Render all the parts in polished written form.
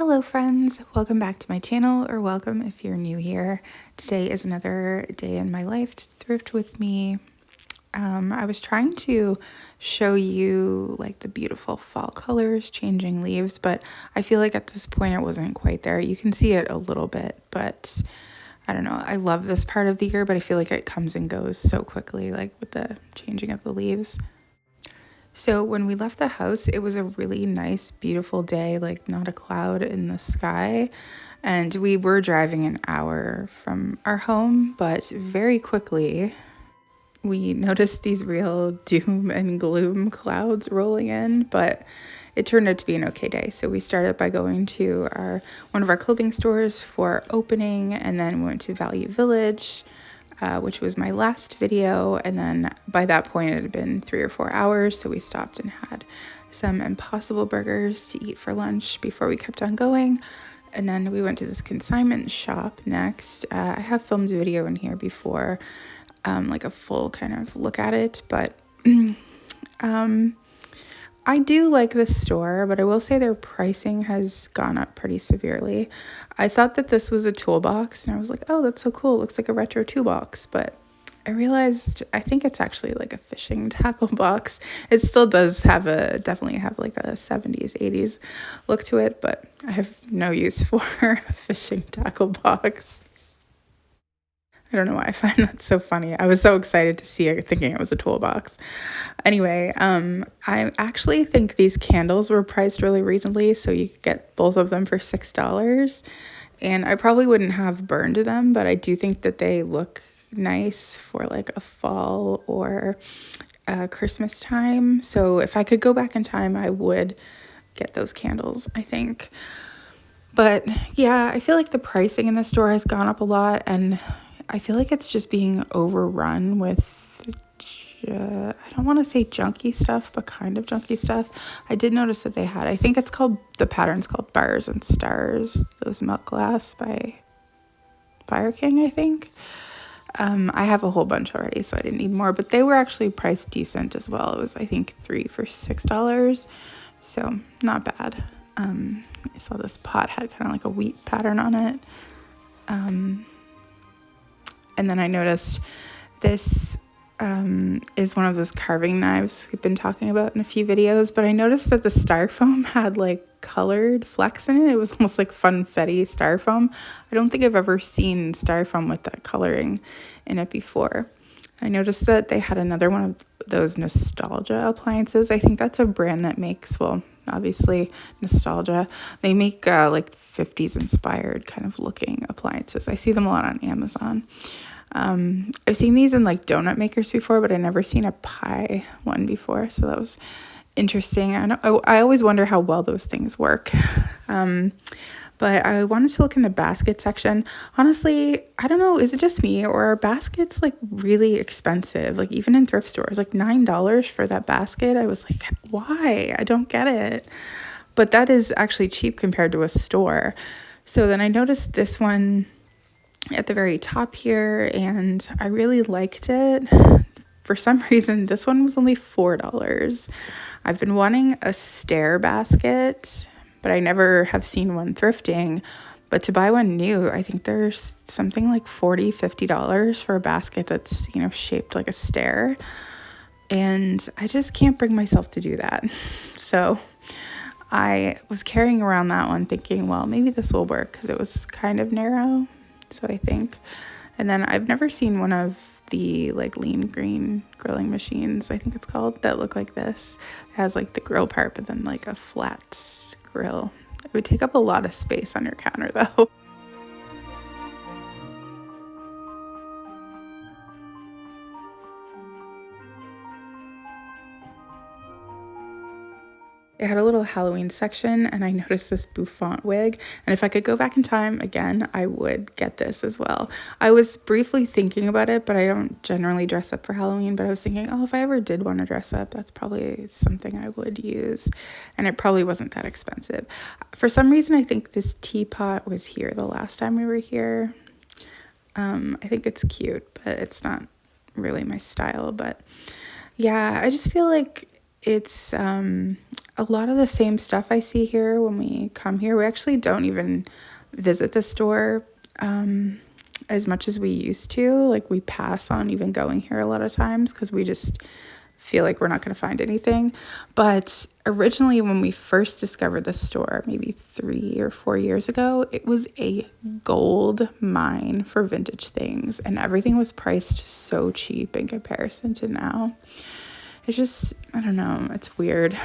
Hello friends, welcome back to my channel, or welcome if you're new here. Today is another day in my life to thrift with me. I was trying to show you like the beautiful fall colors, changing leaves, but I feel like at this point it wasn't quite there. You can see it a little bit, but I don't know. I love this part of the year, but I feel like it comes and goes so quickly, like with the changing of the leaves. So when we left the house, it was a really nice, beautiful day, like not a cloud in the sky. And we were driving an hour from our home, but very quickly we noticed these real doom and gloom clouds rolling in, but it turned out to be an okay day. So we started by going to one of our clothing stores for opening, and then we went to Value Village, which was my last video. And then by that point it had been 3 or 4 hours, so we stopped and had some Impossible burgers to eat for lunch before we kept on going. And then we went to this consignment shop next. I have filmed a video in here before, like a full kind of look at it, but I do like this store, but I will say their pricing has gone up pretty severely. I thought that this was a toolbox, and I was like, oh, that's so cool. It looks like a retro toolbox, but I realized I think it's actually like a fishing tackle box. It still does definitely have like a 70s, 80s look to it, but I have no use for a fishing tackle box. I don't know why I find that so funny. I was so excited to see it, thinking it was a toolbox. Anyway, I actually think these candles were priced really reasonably, so you could get both of them for $6. And I probably wouldn't have burned them, but I do think that they look nice for like a fall or Christmas time. So if I could go back in time, I would get those candles, I think. But yeah, I feel like the pricing in the store has gone up a lot, and I feel like it's just being overrun with, I don't want to say junky stuff, but kind of junky stuff. I did notice that I think the pattern's called Bars and Stars, those milk glass by Fire King, I think. I have a whole bunch already, so I didn't need more, but they were actually priced decent as well. It was, I think, 3 for $6, so not bad. I saw this pot had kind of like a wheat pattern on it. And then I noticed this is one of those carving knives we've been talking about in a few videos, but I noticed that the styrofoam had like colored flecks in it. It was almost like funfetti styrofoam. I don't think I've ever seen styrofoam with that coloring in it before. I noticed that they had another one of those nostalgia appliances. I think that's a brand that makes, well, obviously nostalgia. They make like 50s inspired kind of looking appliances. I see them a lot on Amazon. I've seen these in like donut makers before, but I never seen a pie one before, so that was interesting. I always wonder how well those things work. But I wanted to look in the basket section. Honestly, I don't know, is it just me, or are baskets like really expensive? Like even in thrift stores, like $9 for that basket. I was like, why? I don't get it. But that is actually cheap compared to a store. So then I noticed this one at the very top here, and I really liked it. For some reason, this one was only $4. I've been wanting a stair basket, but I never have seen one thrifting. But to buy one new, I think there's something like $40, $50 for a basket that's, shaped like a stair. And I just can't bring myself to do that. So I was carrying around that one thinking, well, maybe this will work, because it was kind of narrow. So I think. And then I've never seen one of the like lean green grilling machines, I think it's called, that look like this. It has like the grill part, but then like a flat grill. It would take up a lot of space on your counter though. It had a little Halloween section, and I noticed this bouffant wig, and if I could go back in time again, I would get this as well. I was briefly thinking about it, but I don't generally dress up for Halloween, but I was thinking, oh, if I ever did want to dress up, that's probably something I would use, and it probably wasn't that expensive. For some reason, I think this teapot was here the last time we were here. I think it's cute, but it's not really my style. But yeah, I just feel like it's a lot of the same stuff I see here when we come here. We actually don't even visit the store as much as we used to. Like, we pass on even going here a lot of times because we just feel like we're not going to find anything. But originally, when we first discovered the store, maybe 3 or 4 years ago, it was a gold mine for vintage things, and everything was priced so cheap in comparison to now. It's just, I don't know, it's weird.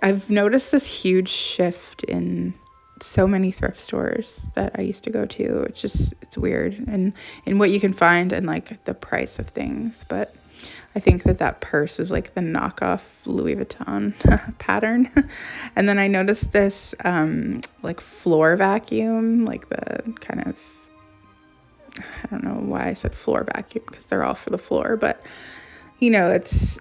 I've noticed this huge shift in so many thrift stores that I used to go to. It's weird, and in what you can find and like the price of things. But I think that purse is like the knockoff Louis Vuitton pattern. And then I noticed this like floor vacuum, like the kind of, I don't know why I said floor vacuum because they're all for the floor, but you know, it's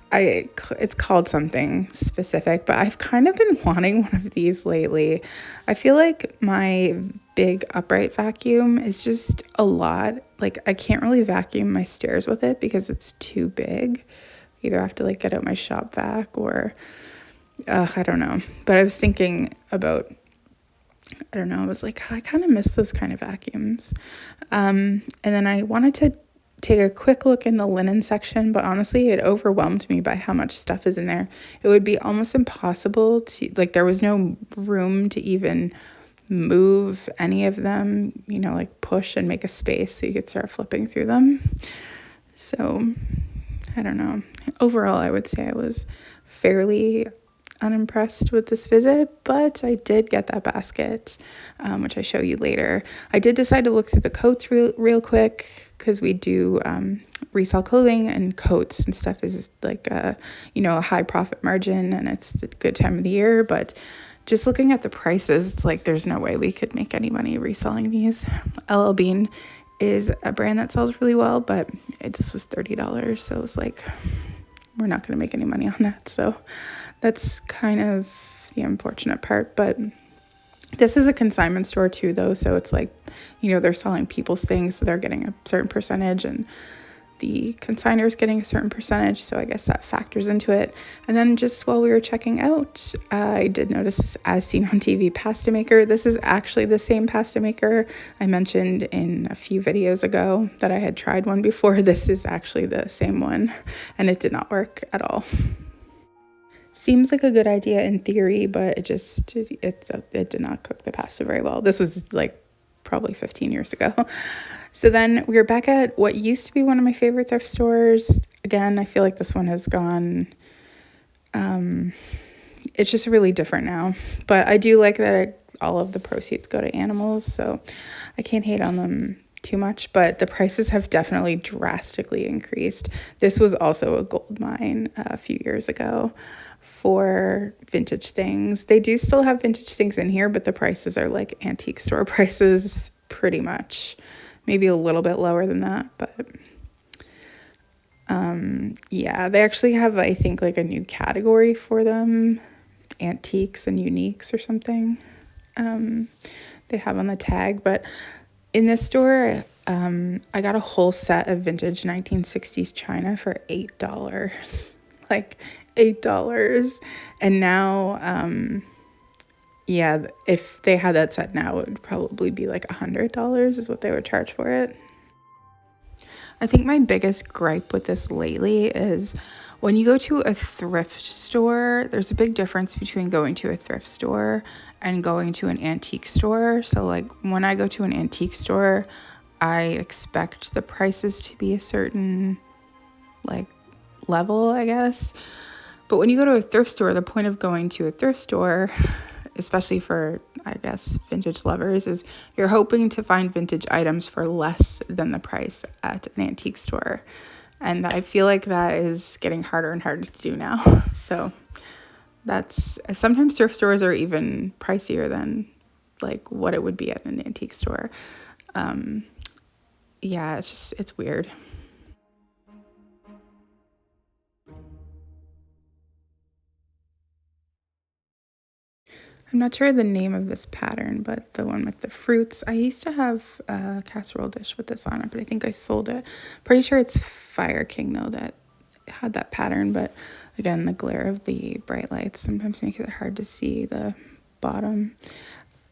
called something specific, but I've kind of been wanting one of these lately. I feel like my big upright vacuum is just a lot. Like, I can't really vacuum my stairs with it because it's too big. Either I have to like get out my shop vac or I don't know. But I was thinking about, I don't know, I was like, I kind of miss those kind of vacuums. And then I wanted to take a quick look in the linen section, but honestly, it overwhelmed me by how much stuff is in there. It would be almost impossible to, like, there was no room to even move any of them, you know, like push and make a space so you could start flipping through them. So, I don't know. Overall, I would say I was fairly unimpressed with this visit, but I did get that basket, which I show you later. I did decide to look through the coats real quick because we do resell clothing, and coats and stuff is like a high profit margin, and it's the good time of the year. But just looking at the prices, it's like there's no way we could make any money reselling these. LL Bean is a brand that sells really well, but this was $30, so it was like, we're not going to make any money on that. So that's kind of the unfortunate part. But this is a consignment store too, though. So it's like, they're selling people's things, so they're getting a certain percentage, and the consignor is getting a certain percentage. So I guess that factors into it. And then just while we were checking out, I did notice this As Seen on TV pasta maker. This is actually the same pasta maker I mentioned in a few videos ago that I had tried one before. This is actually the same one, and it did not work at all. Seems like a good idea in theory, but it did not cook the pasta very well. This was like probably 15 years ago. So then we were back at what used to be one of my favorite thrift stores. Again, I feel like this one has gone, it's just really different now. But I do like that all of the proceeds go to animals, so I can't hate on them too much. But the prices have definitely drastically increased. This was also a gold mine a few years ago for vintage things. They do still have vintage things in here, but the prices are like antique store prices pretty much. Maybe a little bit lower than that, but yeah, they actually have, I think, like a new category for them, antiques and uniques or something. They have on the tag, but in this store, I got a whole set of vintage 1960s china for $8, like $8. And now, yeah, if they had that set now, it would probably be like $100 is what they would charge for it. I think my biggest gripe with this lately is when you go to a thrift store, there's a big difference between going to a thrift store and going to an antique store. So like when I go to an antique store, I expect the prices to be a certain like level, I guess. But when you go to a thrift store, the point of going to a thrift store, especially for, I guess, vintage lovers, is you're hoping to find vintage items for less than the price at an antique store. And I feel like that is getting harder and harder to do now. So sometimes thrift stores are even pricier than like what it would be at an antique store. Yeah, it's weird. I'm not sure the name of this pattern, but the one with the fruits. I used to have a casserole dish with this on it, but I think I sold it. Pretty sure it's Fire King, though, that had that pattern, but again, the glare of the bright lights sometimes makes it hard to see the bottom.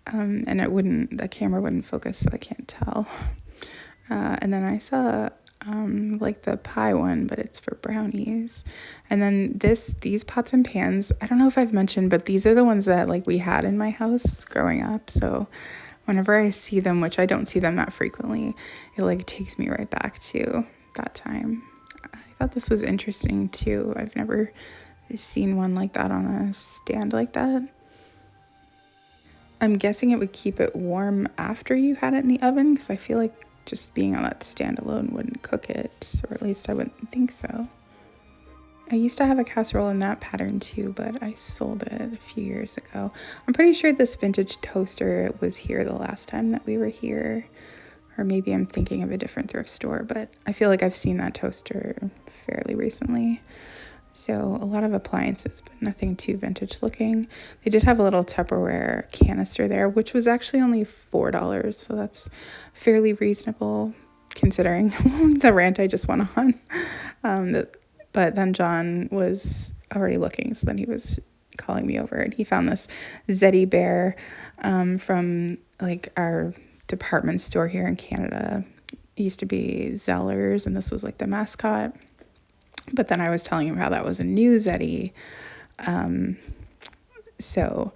And the camera wouldn't focus, so I can't tell. And then I saw like the pie one, but it's for brownies. And then these pots and pans, I don't know if I've mentioned, but these are the ones that like we had in my house growing up. So whenever I see them, which I don't see them that frequently, it like takes me right back to that time. I thought this was interesting too. I've never seen one like that on a stand like that. I'm guessing it would keep it warm after you had it in the oven, because I feel like just being on that stand alone wouldn't cook it, or at least I wouldn't think so. I used to have a casserole in that pattern too, but I sold it a few years ago. I'm pretty sure this vintage toaster was here the last time that we were here, or maybe I'm thinking of a different thrift store, but I feel like I've seen that toaster fairly recently. So a lot of appliances, but nothing too vintage looking. They did have a little Tupperware canister there, which was actually only $4. So that's fairly reasonable considering the rant I just went on. But then John was already looking, so then he was calling me over, and he found this Zeddy bear from like our department store here in Canada. It used to be Zellers, and this was like the mascot. But then I was telling him how that was a new Zeddy. So,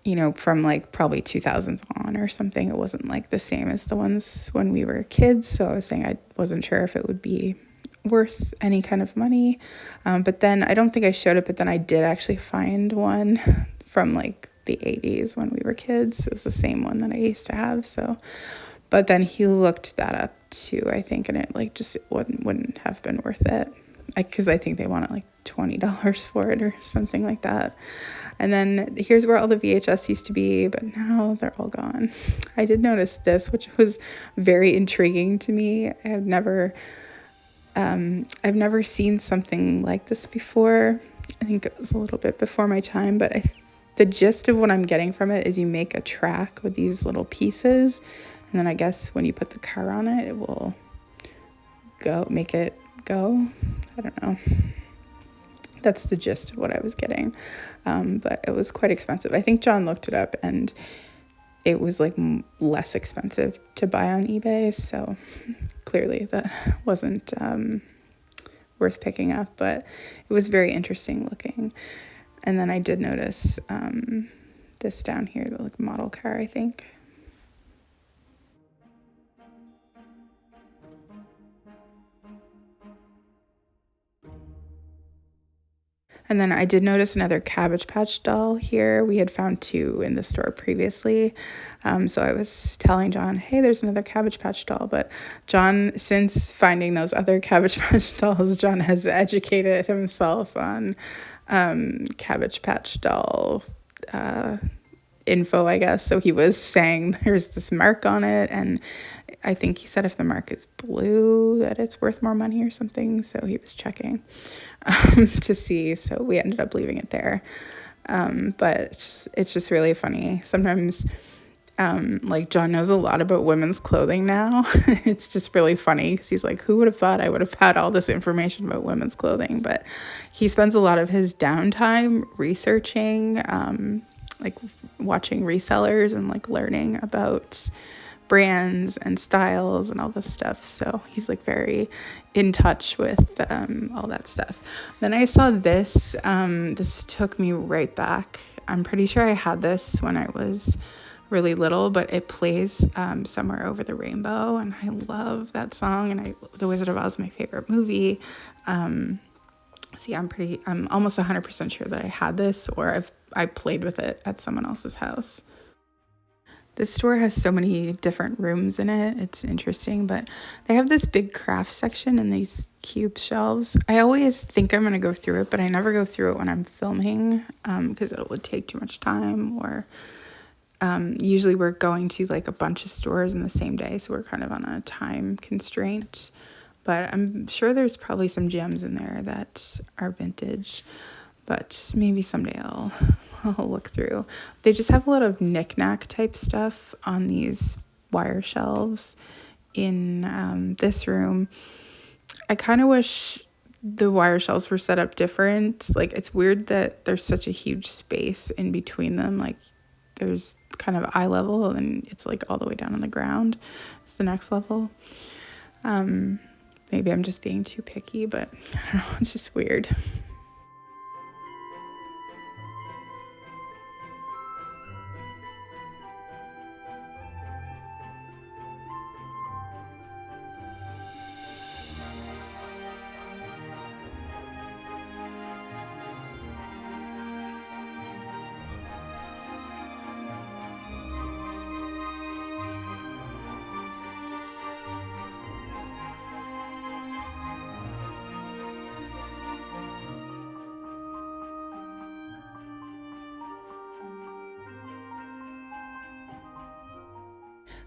you know, from like probably 2000s on or something, it wasn't like the same as the ones when we were kids. So I was saying I wasn't sure if it would be worth any kind of money. But then I don't think I showed it, but then I did actually find one from like the 80s when we were kids. It was the same one that I used to have. So, but then he looked that up too, I think, and it like just wouldn't have been worth it. Because I think they wanted like $20 for it or something like that. And then here's where all the VHS used to be, but now they're all gone. I did notice this, which was very intriguing to me. I've never seen something like this before. I think it was a little bit before my time, but the gist of what I'm getting from it is you make a track with these little pieces, and then I guess when you put the car on it, it will make it go. I don't know. That's the gist of what I was getting. But it was quite expensive. I think John looked it up and it was like less expensive to buy on eBay. So clearly that wasn't worth picking up, but it was very interesting looking. And then I did notice this down here, the like model car, I think. And then I did notice another Cabbage Patch doll here. We had found two in the store previously. So I was telling John, hey, there's another Cabbage Patch doll. But John, since finding those other Cabbage Patch dolls, John has educated himself on Cabbage Patch doll info, I guess. So he was saying there's this mark on it, and I think he said if the mark is blue that it's worth more money or something. So he was checking to see. So we ended up leaving it there. But it's just really funny. Sometimes like John knows a lot about women's clothing now. It's just really funny because he's like, who would have thought I would have had all this information about women's clothing? But he spends a lot of his downtime researching, like watching resellers and like learning about brands and styles and all this stuff. So he's like very in touch with all that stuff. Then I saw this. This took me right back. I'm pretty sure I had this when I was really little, but it plays Somewhere Over the Rainbow, and I love that song, and The Wizard of Oz is my favorite movie. So yeah, I'm almost 100% sure that I had this, or I played with it at someone else's house. This store has so many different rooms in it. It's interesting, but they have this big craft section and these cube shelves. I always think I'm going to go through it, but I never go through it when I'm filming because it would take too much time, or usually we're going to like a bunch of stores in the same day, so we're kind of on a time constraint. But I'm sure there's probably some gems in there that are vintage, but maybe someday I'll look through. They just have a lot of knick-knack type stuff on these wire shelves in this room. I kind of wish the wire shelves were set up different. Like, it's weird that there's such a huge space in between them. Like, there's kind of eye level and it's like all the way down on the ground. It's the next level. Maybe I'm just being too picky, but I don't know, it's just weird.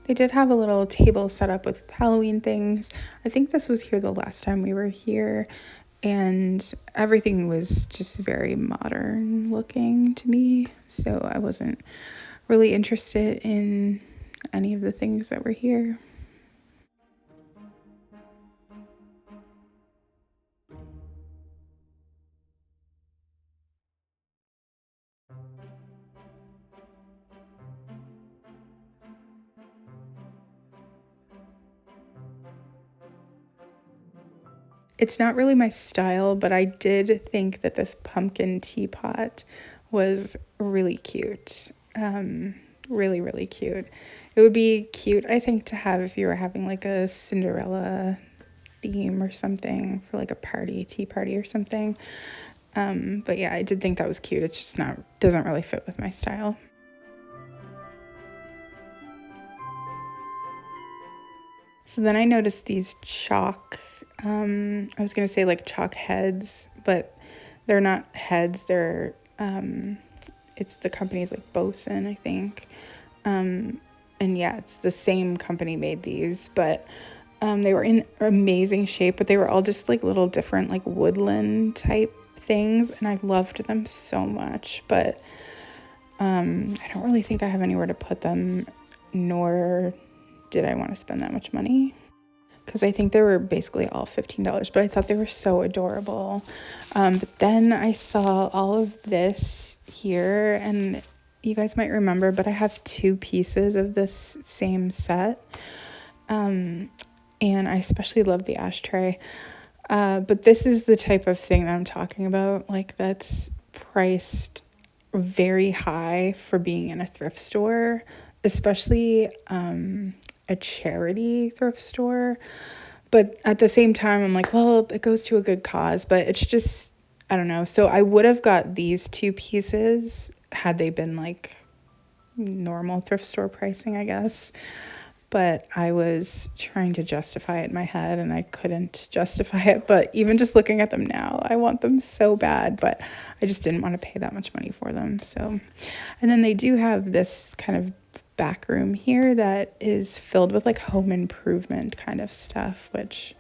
They did have a little table set up with Halloween things. I think this was here the last time we were here, and everything was just very modern looking to me. So I wasn't really interested in any of the things that were here. It's not really my style, but I did think that this pumpkin teapot was really cute. Really, really cute. It would be cute, I think, to have if you were having like a Cinderella theme or something for like a party, tea party or something. But yeah, I did think that was cute. It's just doesn't really fit with my style. So then I noticed these chalk, I was going to say like chalk heads, but they're not heads. It's the company's like Bosun, I think. And yeah, it's the same company made these, but they were in amazing shape, but they were all just like little different like woodland type things. And I loved them so much, but I don't really think I have anywhere to put them, nor did I want to spend that much money, because I think they were basically all $15, but I thought they were so adorable. But then I saw all of this here, and you guys might remember, but I have 2 pieces of this same set. And I especially love the ashtray. But this is the type of thing that I'm talking about, like that's priced very high for being in a thrift store, especially a charity thrift store. But at the same time, I'm like, well, it goes to a good cause, but it's just, I don't know. So I would have got these 2 pieces had they been like normal thrift store pricing, I guess. But I was trying to justify it in my head and I couldn't justify it. But even just looking at them now, I want them so bad, but I just didn't want to pay that much money for them. So, and then they do have this kind of back room here that is filled with like home improvement kind of stuff, which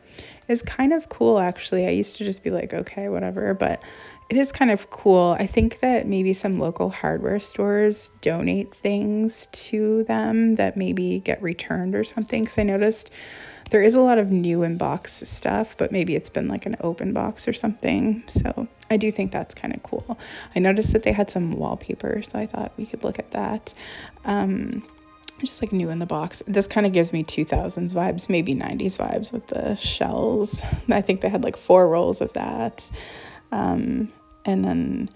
is kind of cool actually. I used to just be like, okay, whatever, but it is kind of cool. I think that maybe some local hardware stores donate things to them that maybe get returned or something, because I noticed there is a lot of new in box stuff, but maybe it's been like an open box or something. So I do think that's kind of cool. I noticed that they had some wallpaper, so I thought we could look at that. Just like new in the box. This kind of gives me 2000s vibes, maybe 90s vibes with the shells. I think they had like 4 rolls of that. And then,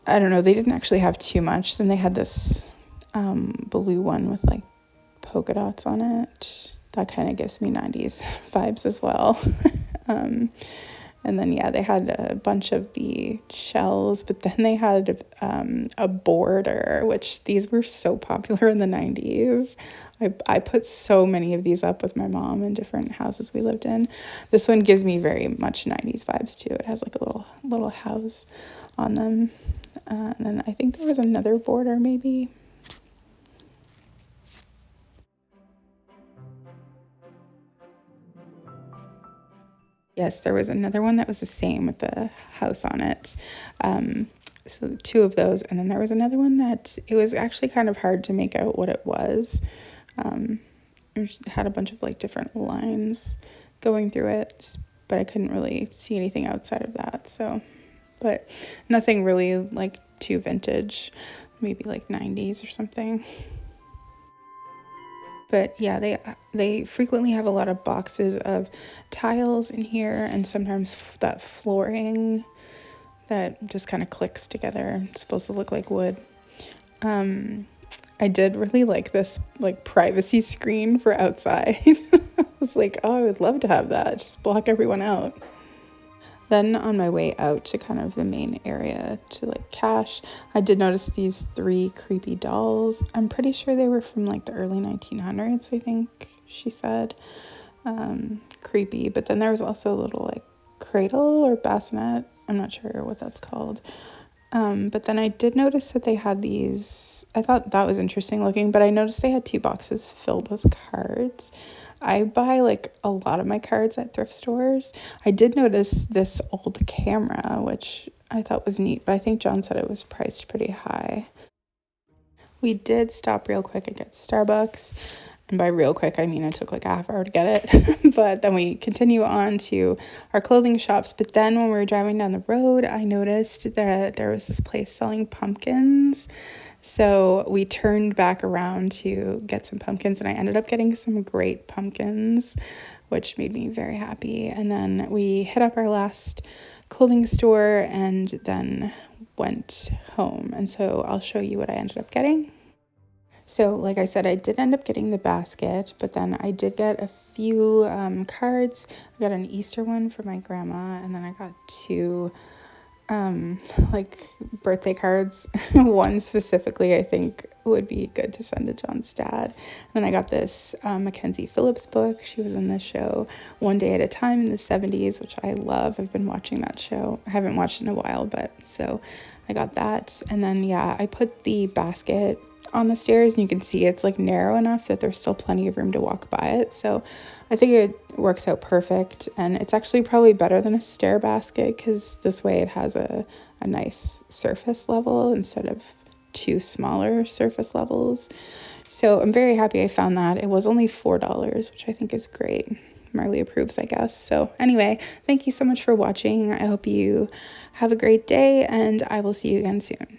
I don't know, they didn't actually have too much. Then they had this blue one with like polka dots on it. That kind of gives me 90s vibes as well. And then, yeah, they had a bunch of the shells, but then they had a border, which these were so popular in the 90s. I put so many of these up with my mom in different houses we lived in. This one gives me very much 90s vibes, too. It has like a little house on them. And then I think there was another border, maybe. Yes, there was another one that was the same with the house on it. So 2 of those. And then there was another one that it was actually kind of hard to make out what it was. It had a bunch of like different lines going through it. but I couldn't really see anything outside of that. So, but nothing really like too vintage, maybe like 90s or something. But yeah, they frequently have a lot of boxes of tiles in here, and sometimes that flooring that just kind of clicks together. It's supposed to look like wood. I did really like this like privacy screen for outside. I was like, oh, I would love to have that. Just block everyone out. Then on my way out to kind of the main area to like cash, I did notice these 3 creepy dolls. I'm pretty sure they were from like the early 1900s, I think she said. Creepy. But then there was also a little like cradle or bassinet. I'm not sure what that's called. But then I did notice that they had these, I thought that was interesting looking, but I noticed they had 2 boxes filled with cards. I buy like a lot of my cards at thrift stores. I did notice this old camera, which I thought was neat, but I think John said it was priced pretty high. We did stop real quick and get Starbucks. And by real quick, I mean it took like a half hour to get it. But then we continue on to our clothing shops. But then when we were driving down the road, I noticed that there was this place selling pumpkins. So we turned back around to get some pumpkins, and I ended up getting some great pumpkins, which made me very happy. And then we hit up our last clothing store and then went home. And so I'll show you what I ended up getting. So like I said, I did end up getting the basket, but then I did get a few cards. I got an Easter one for my grandma, and then I got 2 like birthday cards. One specifically I think would be good to send to John's dad. And then I got this Mackenzie Phillips book. She was in the show One Day at a Time in the 70s, which I love. I've been watching that show. I haven't watched it in a while, but so I got that. And then yeah, I put the basket on the stairs, and you can see it's like narrow enough that there's still plenty of room to walk by it. So I think it works out perfect, and it's actually probably better than a stair basket because this way it has a nice surface level instead of 2 smaller surface levels. So I'm very happy I found that. It was only $4, which I think is great. Marley approves, I guess. So anyway, thank you so much for watching. I hope you have a great day, and I will see you again soon.